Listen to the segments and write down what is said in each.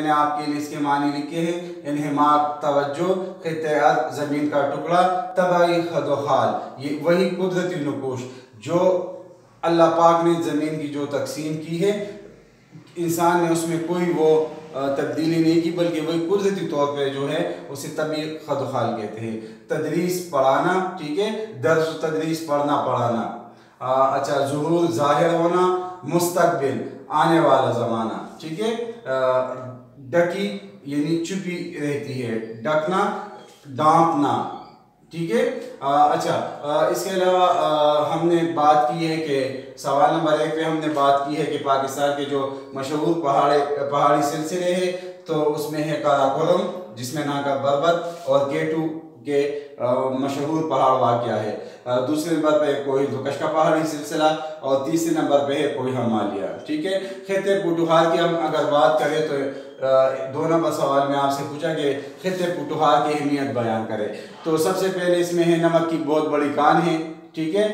मैंने आपके लिए इसके मानी लिखे हैं। इन्हिमाक तवज्जो, खित्ते अर्ज़ ज़मीन का टुकड़ा, तबाही खदोखाल, ये वही कुदरती नकूश जो अल्लाह पाक ने ज़मीन की जो तकसीम की है, इंसान ने उसमें कोई वो तब्दीली नहीं की, बल्कि वही कुदरती तौर पे जो है उसे तभी खदखाल कहते हैं। तदरीस पढ़ाना, ठीक है, दर्स तदरीस पढ़ना पढ़ाना। अच्छा, ज़ुहूर ज़ाहिर होना, मुस्तकबिल आने वाला ज़माना, ठीक है। डकी यानी चुपी रहती है, डकना डांपना, ठीक है। अच्छा, इसके अलावा हमने बात की है कि सवाल नंबर 1 पे हमने बात की है कि पाकिस्तान के जो मशहूर पहाड़ी सिलसिले हैं, तो उसमें है काराकोरम जिसमें नाका बरबत और केटू के मशहूर पहाड़ वाक़या है। दूसरे नंबर पे कोई दुकश का पहाड़ी सिलसिला और तीसरे नंबर पे है कोई हिमालय, ठीक है। खित्ते पुटुहार की हम अगर बात करें तो 2 नंबर सवाल में आपसे पूछा कि खित्ते पुटुहार की अहमियत बयान करें। तो सबसे पहले इसमें है नमक की बहुत बड़ी कान है, ठीक है।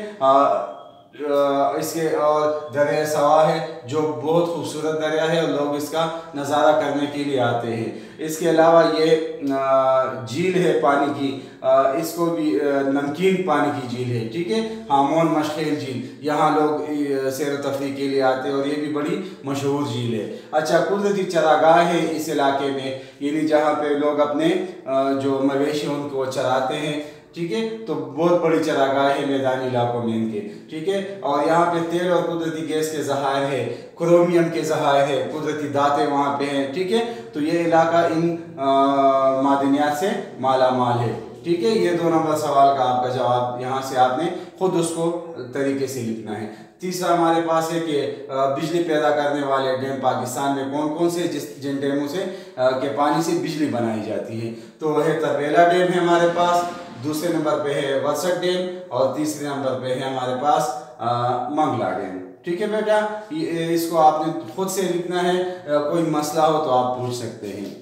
इसके और दरिया सवा है जो बहुत खूबसूरत दरिया है और लोग इसका नज़ारा करने के लिए आते हैं। इसके अलावा ये झील है पानी की, इसको भी नमकीन पानी की झील है, ठीक है। हामोन मशखेल झील, यहाँ लोग सैर व तफरीह के लिए आते हैं और ये भी बड़ी मशहूर झील है। अच्छा, कुदरती चरागाह है इस इलाके में, यानी जहाँ पे लोग अपने जो मवेशी उनको चराते हैं, ठीक है। तो बहुत बड़ी चरागाह है मैदानी इलाकों में इनके, ठीक है। और यहाँ पे तेल और कुदरती गैस के ज़खायर है, क्रोमियम के ज़खायर है, कुदरती दाते वहाँ पे हैं, ठीक है। तो ये इलाका इन मादनियात से माला माल है, ठीक है। ये 2 नंबर सवाल का आपका जवाब यहाँ से आपने खुद उसको तरीके से लिखना है। तीसरा हमारे पास है कि बिजली पैदा करने वाले डैम पाकिस्तान में कौन कौन से, जिन डैमों से के पानी से बिजली बनाई जाती है। तो है तरबेला डैम है हमारे पास, दूसरे नंबर पे है वर्षक डैम और तीसरे नंबर पे है हमारे पास मंगला डैम, ठीक है बेटा। इसको आपने खुद से लिखना है, कोई मसला हो तो आप पूछ सकते हैं।